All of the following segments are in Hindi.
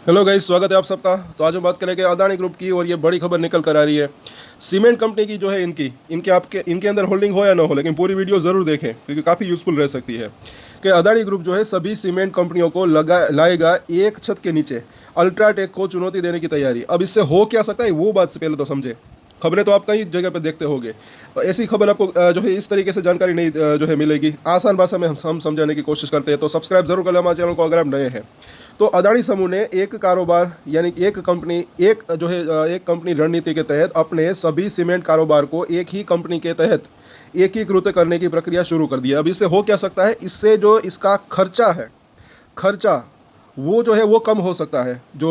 हेलो गाइस, स्वागत है आप सबका। तो आज हम बात करेंगे अदानी ग्रुप की, और ये बड़ी खबर निकल कर आ रही है सीमेंट कंपनी की जो है इनके अंदर होल्डिंग हो या ना हो, लेकिन पूरी वीडियो ज़रूर देखें क्योंकि काफ़ी यूज़फुल रह सकती है। कि अदानी ग्रुप जो है सभी सीमेंट कंपनियों को लाएगा एक छत के नीचे। अल्ट्राटेक को चुनौती देने की तैयारी। अब इससे हो क्या सकता है वो बात से पहले तो समझे। खबरें तो आप कई जगह पे देखते होंगे, ऐसी खबर आपको जो है इस तरीके से जानकारी नहीं जो है मिलेगी। आसान भाषा में हम समझाने की कोशिश करते हैं। तो सब्सक्राइब जरूर कर लें हमारे चैनल को अगर आप नए हैं। तो अदानी समूह ने एक कारोबार यानी एक कंपनी रणनीति के तहत अपने सभी सीमेंट कारोबार को एक ही कंपनी के तहत एकीकृत करने की प्रक्रिया शुरू कर दी है। अब इससे हो क्या सकता है, इससे जो इसका खर्चा वो जो है वो कम हो सकता है। जो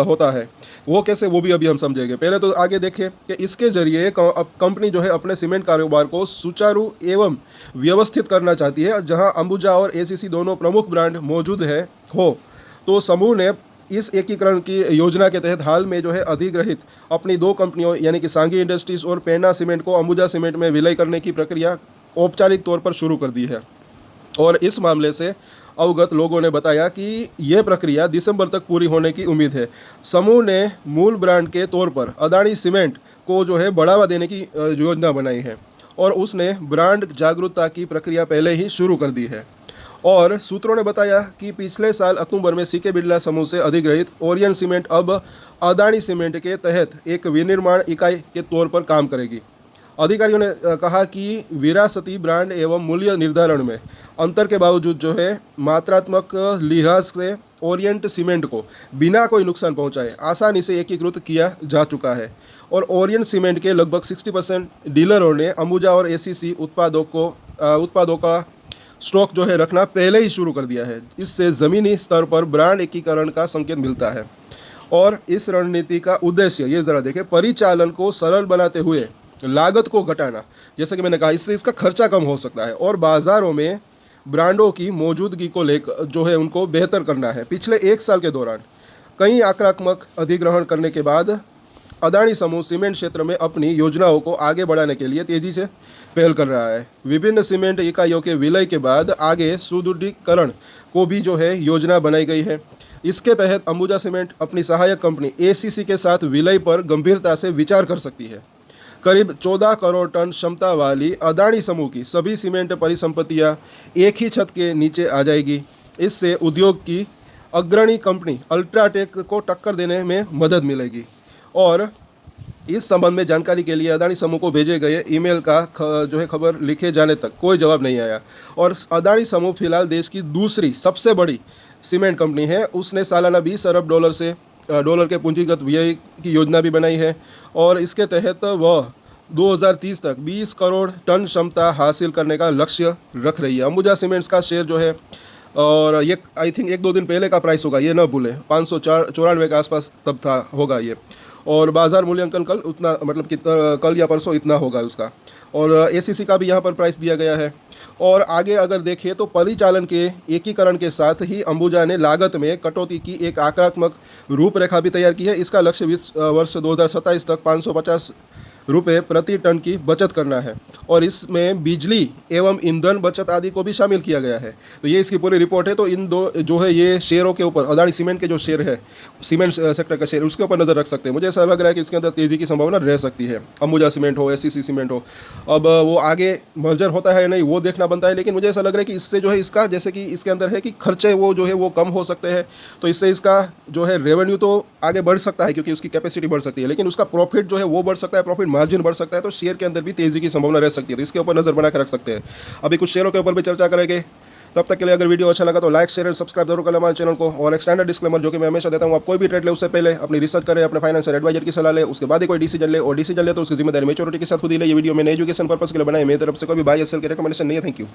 होता है वो कैसे, वो भी अभी हम समझेंगे। पहले तो आगे देखें कि इसके जरिए अब कंपनी जो है अपने सीमेंट कारोबार को सुचारू एवं व्यवस्थित करना चाहती है, जहां अंबुजा और एसीसी दोनों प्रमुख ब्रांड मौजूद है हो। तो समूह ने इस एकीकरण की योजना के तहत हाल में जो है अधिग्रहित अपनी दो कंपनियों यानी कि सांगी इंडस्ट्रीज और पेन्ना सीमेंट को अंबुजा सीमेंट में विलय करने की प्रक्रिया औपचारिक तौर पर शुरू कर दी है। और इस मामले से अवगत लोगों ने बताया कि यह प्रक्रिया दिसंबर तक पूरी होने की उम्मीद है। समूह ने मूल ब्रांड के तौर पर अदानी सीमेंट को जो है बढ़ावा देने की योजना बनाई है, और उसने ब्रांड जागरूकता की प्रक्रिया पहले ही शुरू कर दी है। और सूत्रों ने बताया कि पिछले साल अक्टूबर में सीके बिरला समूह से अधिग्रहित ओरियन सीमेंट अब अदानी सीमेंट के तहत एक विनिर्माण इकाई के तौर पर काम करेगी। अधिकारियों ने कहा कि विरासती ब्रांड एवं मूल्य निर्धारण में अंतर के बावजूद जो है मात्रात्मक लिहाज से ओरिएंट सीमेंट को बिना कोई नुकसान पहुंचाए आसानी से एकीकृत किया जा चुका है। और ओरिएंट सीमेंट के लगभग 60% डीलरों ने अंबुजा और एसीसी उत्पादों का स्टॉक जो है रखना पहले ही शुरू कर दिया है। इससे ज़मीनी स्तर पर ब्रांड एकीकरण का संकेत मिलता है। और इस रणनीति का उद्देश्य ये ज़रा देखें, परिचालन को सरल बनाते हुए लागत को घटाना। जैसे कि मैंने कहा, इससे इसका खर्चा कम हो सकता है, और बाज़ारों में ब्रांडों की मौजूदगी को लेकर जो है उनको बेहतर करना है। पिछले एक साल के दौरान कई आक्रामक अधिग्रहण करने के बाद अदानी समूह सीमेंट क्षेत्र में अपनी योजनाओं को आगे बढ़ाने के लिए तेज़ी से पहल कर रहा है। विभिन्न सीमेंट इकाइयों के विलय के बाद आगे सुदृढ़ीकरण को भी जो है योजना बनाई गई है। इसके तहत अंबुजा सीमेंट अपनी सहायक कंपनी एसीसी के साथ विलय पर गंभीरता से विचार कर सकती है। करीब 14 करोड़ टन क्षमता वाली अदानी समूह की सभी सीमेंट परिसंपत्तियां एक ही छत के नीचे आ जाएगी। इससे उद्योग की अग्रणी कंपनी अल्ट्राटेक को टक्कर देने में मदद मिलेगी। और इस संबंध में जानकारी के लिए अदानी समूह को भेजे गए ईमेल का जो है खबर लिखे जाने तक कोई जवाब नहीं आया। और अदानी समूह फिलहाल देश की दूसरी सबसे बड़ी सीमेंट कंपनी है। उसने सालाना 20 अरब डॉलर के पूंजीगत व्यय की योजना भी बनाई है, और इसके तहत वह 2030 तक 20 करोड़ टन क्षमता हासिल करने का लक्ष्य रख रही है। अंबुजा सीमेंट्स का शेयर जो है, और ये आई थिंक 1-2 दिन पहले का प्राइस होगा, ये ना भूलें, 594 के आसपास तब होगा ये। और बाजार मूल्यांकन कल उतना, मतलब कि कल या परसों इतना होगा उसका। और एसीसी का भी यहाँ पर प्राइस दिया गया है। और आगे अगर देखें तो परिचालन के एकीकरण के साथ ही अंबुजा ने लागत में कटौती की एक आक्रामक रूपरेखा भी तैयार की है। इसका लक्ष्य वर्ष 2027 तक 550 रुपये प्रति टन की बचत करना है, और इसमें बिजली एवं ईंधन बचत आदि को भी शामिल किया गया है। तो ये इसकी पूरी रिपोर्ट है। तो इन दो जो है ये शेयरों के ऊपर, अदानी सीमेंट के जो शेयर है, सीमेंट सेक्टर का शेयर, उसके ऊपर नज़र रख सकते हैं। मुझे ऐसा लग रहा है कि इसके अंदर तेज़ी की संभावना रह सकती है। अंबुजा सीमेंट हो, एसीसी सीमेंट हो, अब वो आगे मर्जर होता है नहीं वो देखना बनता है, लेकिन मुझे ऐसा लग रहा है कि इससे जो है इसका, जैसे कि इसके अंदर है कि खर्चे वो जो है वो कम हो सकते हैं, तो इससे इसका जो है रेवेन्यू तो आगे बढ़ सकता है क्योंकि उसकी कैपेसिटी बढ़ सकती है, लेकिन उसका प्रॉफिट जो है वो बढ़ सकता है, प्रॉफिट मार्जिन बढ़ सकता है। तो शेयर के अंदर भी तेज़ी की संभावना रह सकती है। तो इसके ऊपर नज़र बना कर रख सकते हैं। अभी कुछ शेयरों के ऊपर भी चर्चा करेंगे। तब तक के लिए अगर वीडियो अच्छा लगा तो लाइक, शेयर एंड सब्सक्राइब जरूर करें हमारे चैनल को। और एक स्टैंडर्ड डिस्क्लेमर जो कि मैं हमेशा देता हूं, आप कोई भी ट्रेड ले उससे पहले अपनी रिसर्च करें, अपने फाइनेंशियल एडवाइजर की सलाह ले, उसके बाद ही कोई डिसीजन ले, और डिसीजन ले तो उसकी जिम्मेदारी मेच्योरिटी के साथ खुद ही ले। ये वीडियो मैंने एजुकेशन पर्पस के लिए बनाई, मेरी तरफ से कोई भी बाय या सेल की रिकमेंडेशन नहीं है। Thank you.